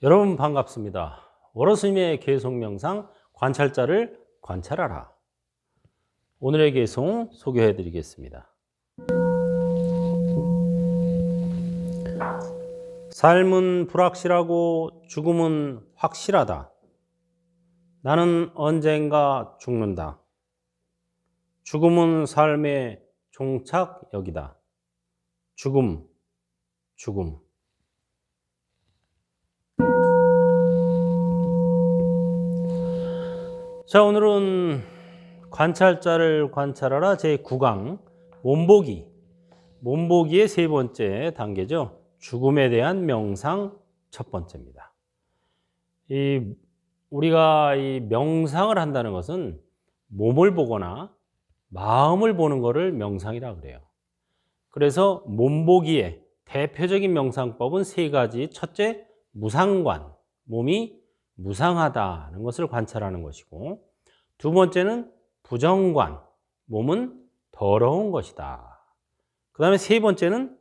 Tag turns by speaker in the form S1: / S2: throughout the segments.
S1: 여러분 반갑습니다. 월어스님의 계속 명상 관찰자를 관찰하라. 오늘의 계송 소개해 드리겠습니다. 삶은 불확실하고 죽음은 확실하다. 나는 언젠가 죽는다. 죽음은 삶의 종착역이다. 죽음. 자, 오늘은 관찰자를 관찰하라 제9강 몸보기의 세 번째 단계죠. 죽음에 대한 명상 첫 번째입니다. 우리가 이 명상을 한다는 것은 몸을 보거나 마음을 보는 것을 명상이라 그래요. 그래서 몸보기의 대표적인 명상법은 세 가지. 첫째, 무상관, 몸이 무상하다는 것을 관찰하는 것이고, 두 번째는 부정관, 몸은 더러운 것이다. 그 다음에 세 번째는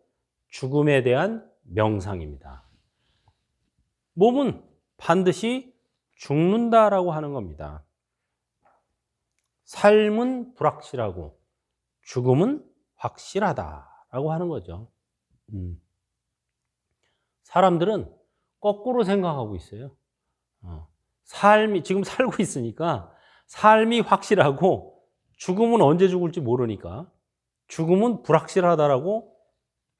S1: 죽음에 대한 명상입니다. 몸은 반드시 죽는다라고 하는 겁니다. 삶은 불확실하고 죽음은 확실하다라고 하는 거죠. 사람들은 거꾸로 생각하고 있어요. 삶이 지금 살고 있으니까 삶이 확실하고 죽음은 언제 죽을지 모르니까 죽음은 불확실하다라고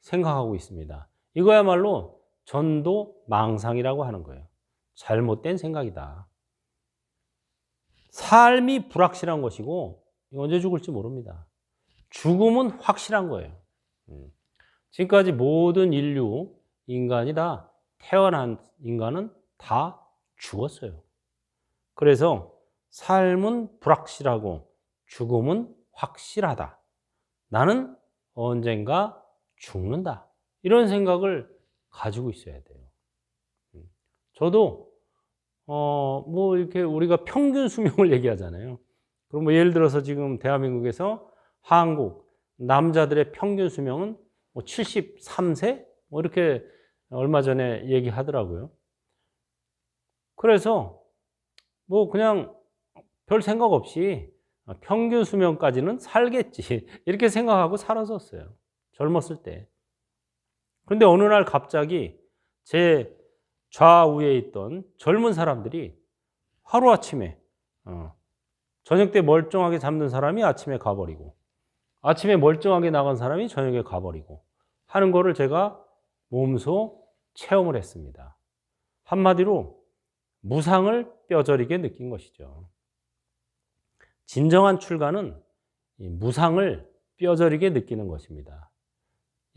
S1: 생각하고 있습니다. 이거야말로 전도망상이라고 하는 거예요. 잘못된 생각이다. 삶이 불확실한 것이고 언제 죽을지 모릅니다. 죽음은 확실한 거예요. 지금까지 모든 인류, 인간이 다 태어난 인간은 다 죽었어요. 그래서 삶은 불확실하고 죽음은 확실하다. 나는 언젠가 죽는다. 이런 생각을 가지고 있어야 돼요. 저도 뭐 이렇게 우리가 평균 수명을 얘기하잖아요. 그럼 뭐 예를 들어서 지금 대한민국에서 한국 남자들의 평균 수명은 뭐 73세? 뭐 이렇게 얼마 전에 얘기하더라고요. 그래서 뭐 그냥 별 생각 없이 평균 수명까지는 살겠지 이렇게 생각하고 살았었어요. 젊었을 때. 그런데 어느 날 갑자기 제 좌우에 있던 젊은 사람들이 하루아침에 저녁 때 멀쩡하게 잠든 사람이 아침에 가버리고, 아침에 멀쩡하게 나간 사람이 저녁에 가버리고 하는 거를 제가 몸소 체험을 했습니다. 한마디로 무상을 뼈저리게 느낀 것이죠. 진정한 출가는 이 무상을 뼈저리게 느끼는 것입니다.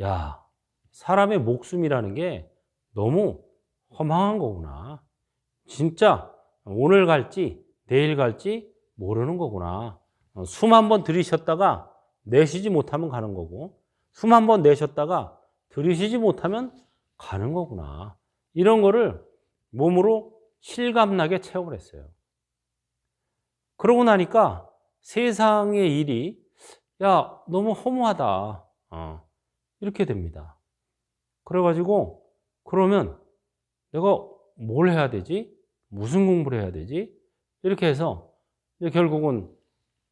S1: 야, 사람의 목숨이라는 게 너무 허망한 거구나. 진짜 오늘 갈지 내일 갈지 모르는 거구나. 숨 한 번 들이쉬었다가 내쉬지 못하면 가는 거고, 숨 한 번 내쉬었다가 들이쉬지 못하면 가는 거구나. 이런 거를 몸으로 실감나게 체험을 했어요. 그러고 나니까 세상의 일이 야, 너무 허무하다. 이렇게 됩니다. 그래가지고 그러면 내가 뭘 해야 되지? 무슨 공부를 해야 되지? 이렇게 해서 결국은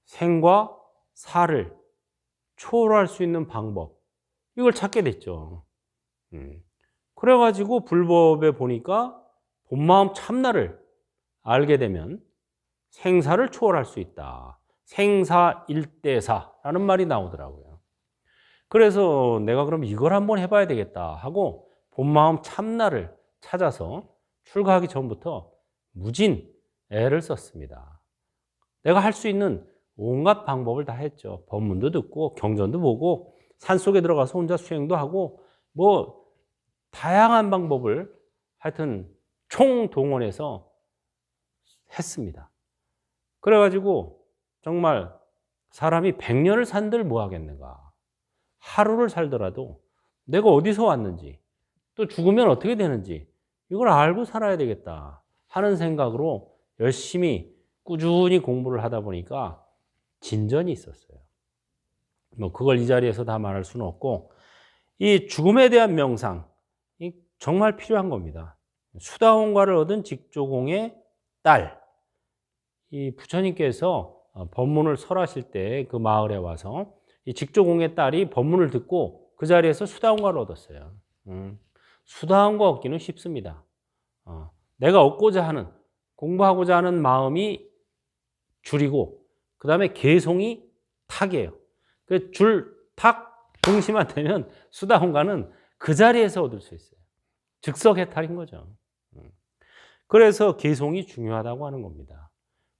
S1: 생과 사를 초월할 수 있는 방법, 이걸 찾게 됐죠. 그래가지고 불법에 보니까 본마음 참나를 알게 되면 생사를 초월할 수 있다. 생사일대사라는 말이 나오더라고요. 그래서 내가 그럼 이걸 한번 해봐야 되겠다 하고 본마음 참나를 찾아서 출가하기 전부터 무진 애를 썼습니다. 내가 할 수 있는 온갖 방법을 다 했죠. 법문도 듣고 경전도 보고 산속에 들어가서 혼자 수행도 하고 뭐 다양한 방법을 하여튼 총동원해서 했습니다. 그래가지고 정말 사람이 100년을 산들 뭐 하겠는가. 하루를 살더라도 내가 어디서 왔는지 또 죽으면 어떻게 되는지 이걸 알고 살아야 되겠다 하는 생각으로 열심히 꾸준히 공부를 하다 보니까 진전이 있었어요. 뭐 그걸 이 자리에서 다 말할 수는 없고, 이 죽음에 대한 명상 정말 필요한 겁니다. 수다원가를 얻은 직조공의 딸, 이 부처님께서 법문을 설하실 때 그 마을에 와서 이 직조공의 딸이 법문을 듣고 그 자리에서 수다원가를 얻었어요. 수다원가 얻기는 쉽습니다. 내가 얻고자 하는, 공부하고자 하는 마음이 줄이고, 그 다음에 개송이 탁이에요. 그 줄, 탁, 동시만 되면 수다원가는 그 자리에서 얻을 수 있어요. 즉석해탈인 거죠. 그래서 개송이 중요하다고 하는 겁니다.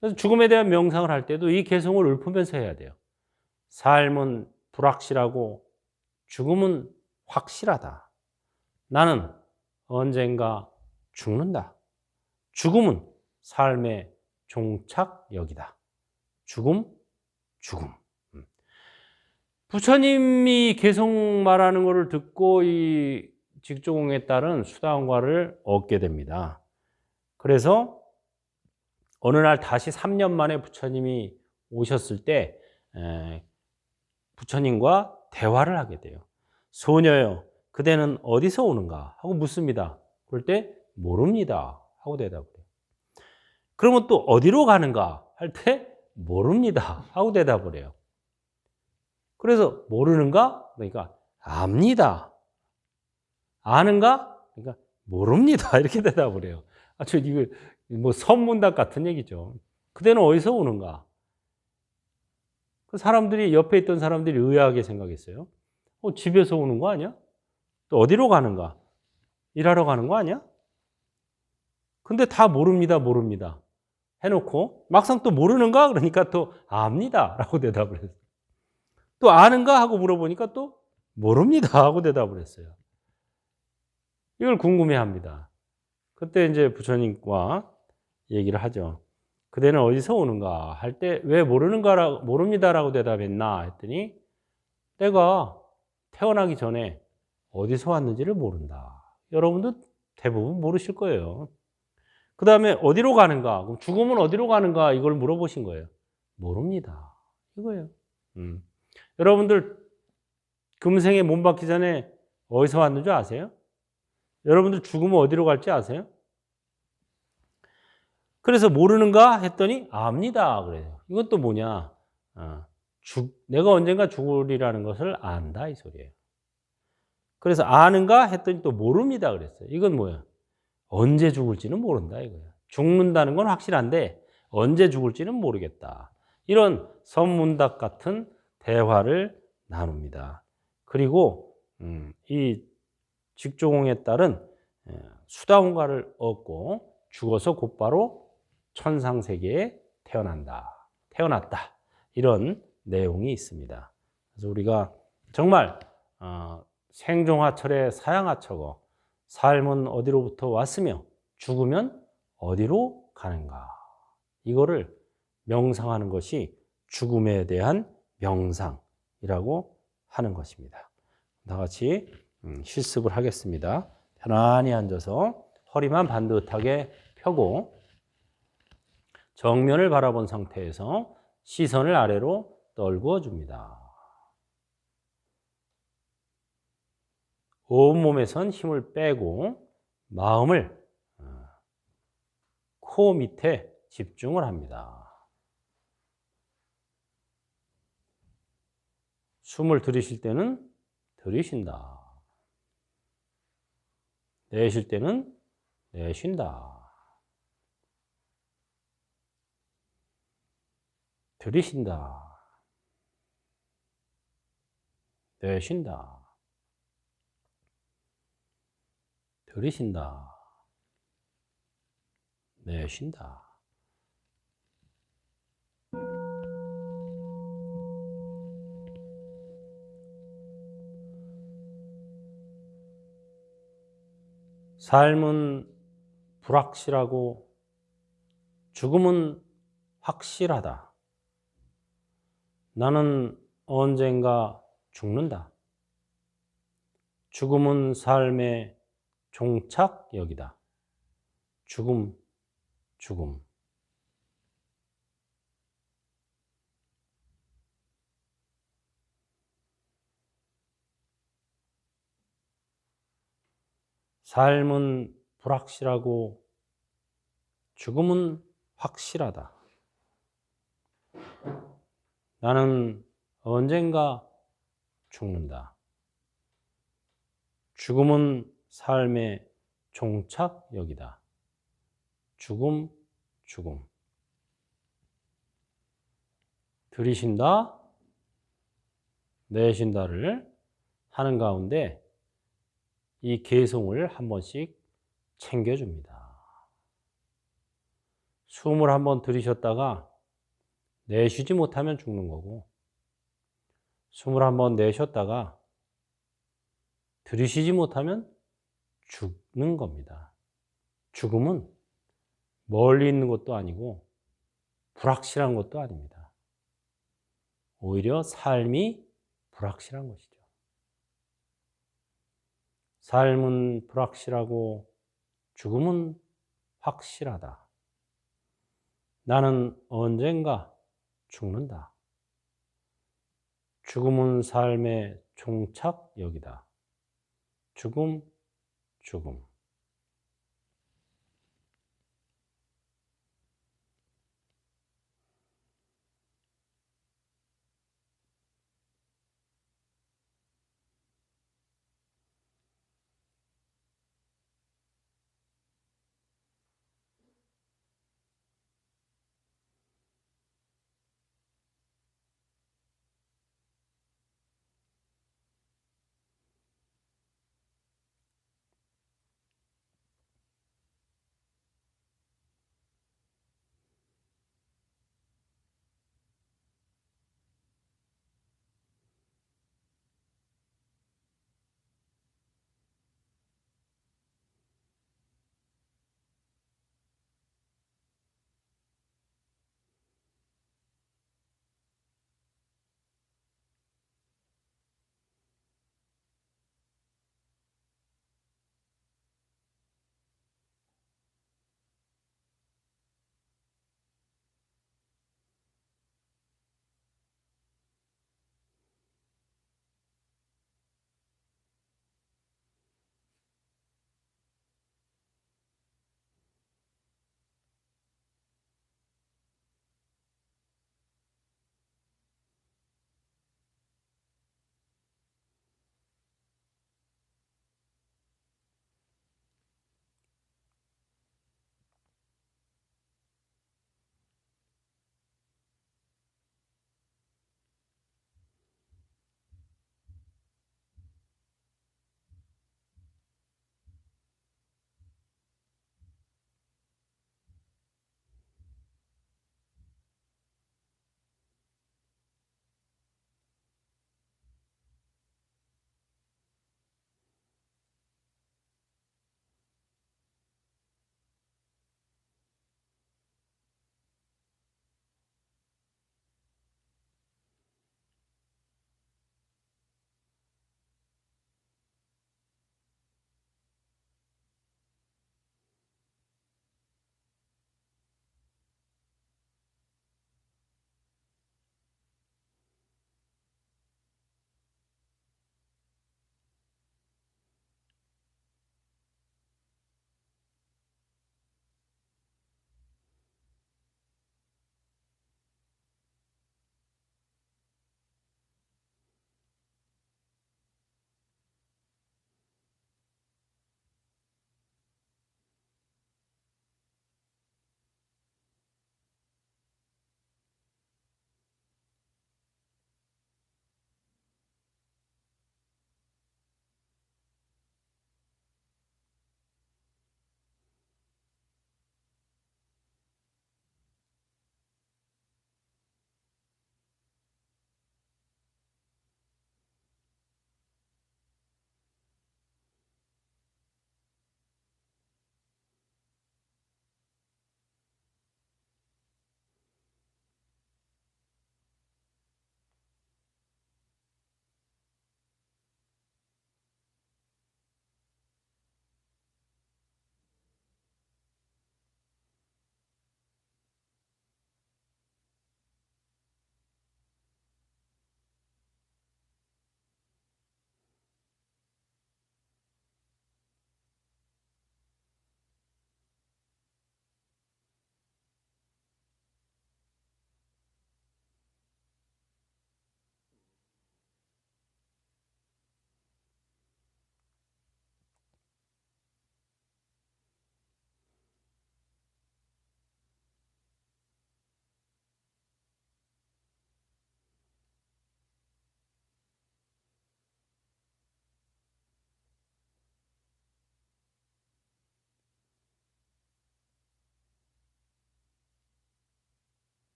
S1: 그래서 죽음에 대한 명상을 할 때도 이 개송을 읊으면서 해야 돼요. 삶은 불확실하고 죽음은 확실하다. 나는 언젠가 죽는다. 죽음은 삶의 종착역이다. 죽음, 죽음. 부처님이 개송 말하는 것을 듣고 이 직조공에 따른 수다원가를 얻게 됩니다. 그래서 어느 날 다시 3년 만에 부처님이 오셨을 때 부처님과 대화를 하게 돼요. 소녀여, 그대는 어디서 오는가? 하고 묻습니다. 그럴 때 모릅니다. 하고 대답을 해요. 그러면 또 어디로 가는가? 할 때 모릅니다. 하고 대답을 해요. 그래서 모르는가? 그러니까 압니다. 아는가? 그러니까 모릅니다. 이렇게 대답을 해요. 아주 이거 뭐 선문답 같은 얘기죠. 그대는 어디서 오는가? 그 사람들이 옆에 있던 사람들이 의아하게 생각했어요. 집에서 오는 거 아니야? 또 어디로 가는가? 일하러 가는 거 아니야? 근데 다 모릅니다, 모릅니다. 해놓고 막상 또 모르는가? 그러니까 또 압니다. 라고 대답을 했어요. 또 아는가? 하고 물어보니까 또 모릅니다. 하고 대답을 했어요. 이걸 궁금해 합니다. 그때 이제 부처님과 얘기를 하죠. 그대는 어디서 오는가? 할 때 왜 모릅니다라고 대답했나? 했더니 내가 태어나기 전에 어디서 왔는지를 모른다. 여러분도 대부분 모르실 거예요. 그 다음에 어디로 가는가? 그럼 죽음은 어디로 가는가? 이걸 물어보신 거예요. 모릅니다. 이거예요. 여러분들 금생에 몸 받기 전에 어디서 왔는 줄 아세요? 여러분들 죽으면 어디로 갈지 아세요? 그래서 모르는가 했더니 압니다. 그래요. 이건 또 뭐냐? 내가 언젠가 죽으리라는 것을 안다 이 소리예요. 그래서 아는가 했더니 또 모릅니다 그랬어요. 이건 뭐야? 언제 죽을지는 모른다 이거예요. 죽는다는 건 확실한데 언제 죽을지는 모르겠다. 이런 선문답 같은 대화를 나눕니다. 그리고 이 직조공에 따른 수다원가를 얻고 죽어서 곧바로 천상세계에 태어났다. 이런 내용이 있습니다. 그래서 우리가 정말 생종하철에 사양하처고 삶은 어디로부터 왔으며 죽으면 어디로 가는가. 이거를 명상하는 것이 죽음에 대한 명상이라고 하는 것입니다. 다 같이 실습을 하겠습니다. 편안히 앉아서 허리만 반듯하게 펴고 정면을 바라본 상태에서 시선을 아래로 떨구어 줍니다. 온몸에선 힘을 빼고 마음을 코 밑에 집중을 합니다. 숨을 들이쉴 때는 들이쉰다. 내쉴 때는 내쉰다. 들이쉰다. 내쉰다. 들이쉰다. 내쉰다. 삶은 불확실하고 죽음은 확실하다. 나는 언젠가 죽는다. 죽음은 삶의 종착역이다. 죽음, 죽음. 삶은 불확실하고 죽음은 확실하다. 나는 언젠가 죽는다. 죽음은 삶의 종착역이다. 죽음, 죽음. 들이쉰다, 내쉰다를 하는 가운데 이 개송을 한 번씩 챙겨줍니다. 숨을 한번 들이셨다가 내쉬지 못하면 죽는 거고, 숨을 한번 내쉬었다가 들이쉬지 못하면 죽는 겁니다. 죽음은 멀리 있는 것도 아니고 불확실한 것도 아닙니다. 오히려 삶이 불확실한 것이죠. 삶은 불확실하고 죽음은 확실하다. 나는 언젠가 죽는다. 죽음은 삶의 종착역이다. 죽음, 죽음.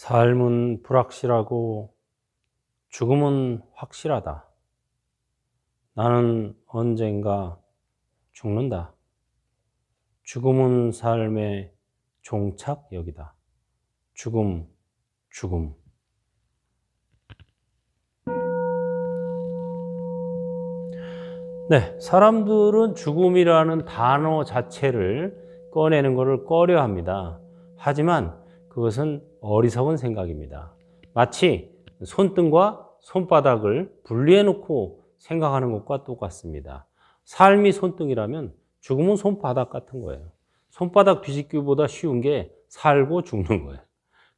S1: 삶은 불확실하고 죽음은 확실하다. 나는 언젠가 죽는다. 죽음은 삶의 종착역이다. 죽음, 죽음. 네, 사람들은 죽음이라는 단어 자체를 꺼내는 것을 꺼려 합니다. 하지만 그것은 어리석은 생각입니다. 마치 손등과 손바닥을 분리해 놓고 생각하는 것과 똑같습니다. 삶이 손등이라면 죽음은 손바닥 같은 거예요. 손바닥 뒤집기보다 쉬운 게 살고 죽는 거예요.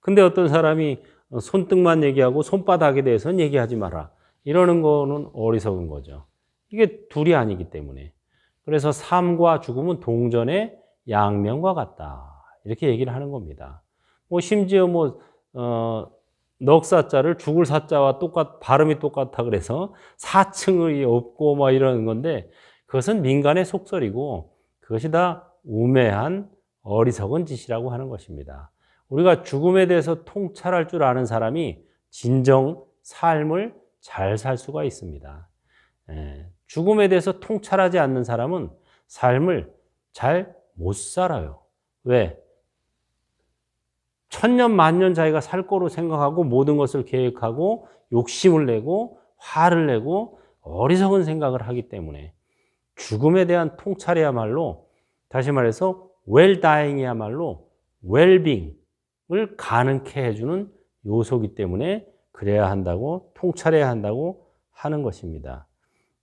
S1: 근데 어떤 사람이 손등만 얘기하고 손바닥에 대해서는 얘기하지 마라. 이러는 거는 어리석은 거죠. 이게 둘이 아니기 때문에. 그래서 삶과 죽음은 동전의 양면과 같다. 이렇게 얘기를 하는 겁니다. 심지어 넉사자를 죽을 사자와 발음이 똑같아 그래서 사층이 없고 이러는 건데 그것은 민간의 속설이고 그것이 다 우매한 어리석은 짓이라고 하는 것입니다. 우리가 죽음에 대해서 통찰할 줄 아는 사람이 진정 삶을 잘 살 수가 있습니다. 죽음에 대해서 통찰하지 않는 사람은 삶을 잘 못 살아요. 왜? 천년 만년 자기가 살 거로 생각하고 모든 것을 계획하고 욕심을 내고 화를 내고 어리석은 생각을 하기 때문에 죽음에 대한 통찰이야말로 다시 말해서 웰다잉이야말로 웰빙을 가능케 해주는 요소이기 때문에 그래야 한다고 통찰해야 한다고 하는 것입니다.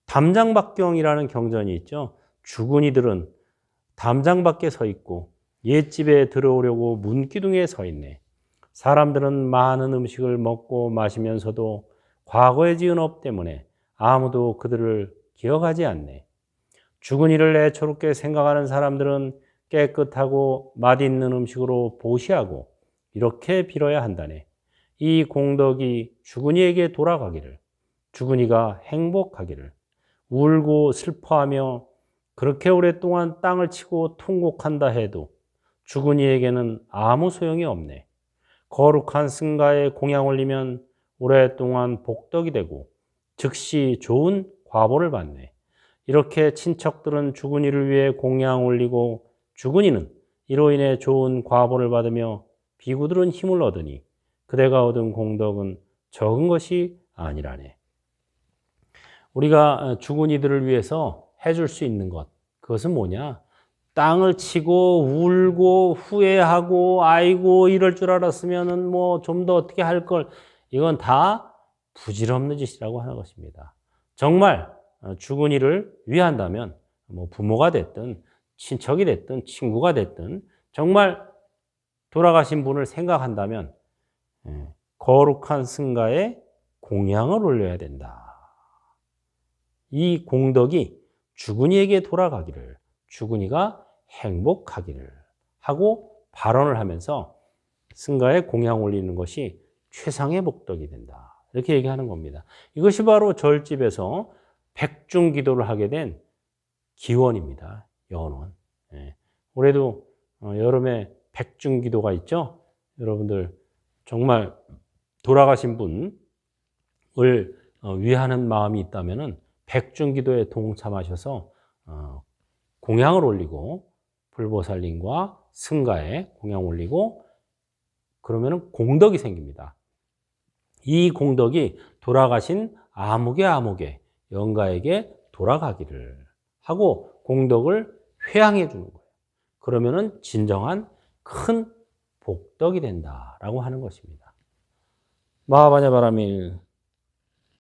S1: 담장박경이라는 경전이 있죠. 죽은 이들은 담장 밖에 서 있고 옛집에 들어오려고 문기둥에 서 있네. 사람들은 많은 음식을 먹고 마시면서도 과거에 지은 업 때문에 아무도 그들을 기억하지 않네. 죽은 이를 애처롭게 생각하는 사람들은 깨끗하고 맛있는 음식으로 보시하고 이렇게 빌어야 한다네. 이 공덕이 죽은 이에게 돌아가기를, 죽은 이가 행복하기를, 울고 슬퍼하며 그렇게 오랫동안 땅을 치고 통곡한다 해도 죽은 이에게는 아무 소용이 없네. 거룩한 승가에 공양 올리면 오랫동안 복덕이 되고 즉시 좋은 과보를 받네. 이렇게 친척들은 죽은 이를 위해 공양 올리고 죽은 이는 이로 인해 좋은 과보를 받으며 비구들은 힘을 얻으니 그대가 얻은 공덕은 적은 것이 아니라네. 우리가 죽은 이들을 위해서 해줄 수 있는 것, 그것은 뭐냐? 땅을 치고 울고 후회하고 아이고 이럴 줄 알았으면은 좀 더 어떻게 할 걸, 이건 다 부질없는 짓이라고 하는 것입니다. 정말 죽은 이를 위한다면 부모가 됐든 친척이 됐든 친구가 됐든 정말 돌아가신 분을 생각한다면 거룩한 승가에 공양을 올려야 된다. 이 공덕이 죽은 이에게 돌아가기를, 죽은 이가 행복하기를 하고 발언을 하면서 승가에 공양 올리는 것이 최상의 복덕이 된다. 이렇게 얘기하는 겁니다. 이것이 바로 절집에서 백중기도를 하게 된 기원입니다. 연원. 올해도 여름에 백중기도가 있죠. 여러분들 정말 돌아가신 분을 위하는 마음이 있다면은 백중기도에 동참하셔서 공양을 올리고 불보살님과 승가에 공양 올리고 그러면은 공덕이 생깁니다. 이 공덕이 돌아가신 아무개 영가에게 돌아가기를 하고 공덕을 회항해 주는 거예요. 그러면은 진정한 큰 복덕이 된다라고 하는 것입니다. 마하바냐바라밀